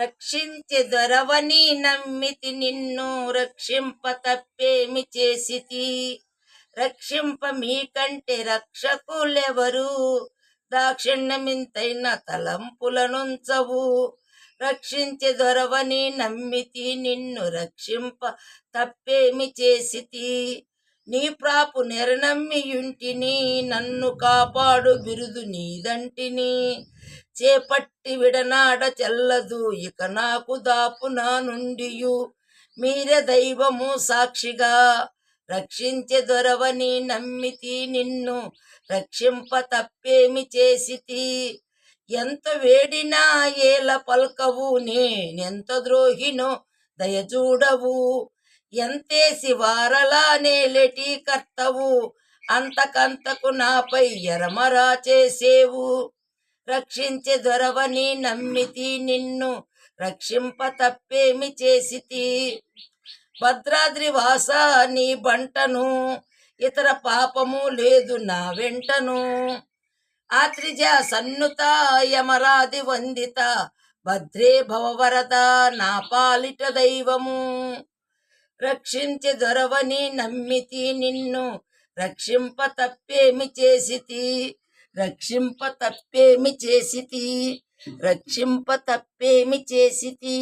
రక్షించె దొరవని నమ్మితి నిన్ను రక్షింప తప్పేమి చేసితి. రక్షింప మీకంటే రక్షకులెవరు, దాక్షిణ్యమింతైన తలంపులనుంచవు. రక్షించె దొరవని నమ్మితి నిన్ను రక్షింప తప్పేమి చేసితి. నీ ప్రాపు నెరనమ్మియుంటిని, నన్ను కాపాడు బిరుదు నీదంటిని. చేపట్టి విడనాడ చెల్లదు ఇక నాకు దాపు నా నుండియు, మీరే దైవము సాక్షిగా. రక్షించె దొరవని నమ్మితి నిన్ను రక్షింప తప్పేమి చేసితి. ఎంత వేడినా ఏల పల్కవు, నేనెంత ద్రోహినో దయచూడవు. ఎంతేసి వారలా నేలెటి కర్తవు, అంతకంతకు నాపై ఎరమరా చేసేవు. రక్షించె దొరవని నమ్మితి నిన్ను రక్షింప తప్పేమి చేసితి. భద్రాద్రి వాస నీ బంటను, ఇతర పాపము లేదు నా వెంటను. ఆత్రిజ సన్నుత యమరాది వందిత, భద్రే భవవరద నా పాలిట దైవము. రక్షించె దొరవని నమ్మితి నిన్ను రక్షింప తప్పేమి చేసితి. రక్షింప తప్పేమి చేసితి. రక్షింప తప్పేమి చేసితి.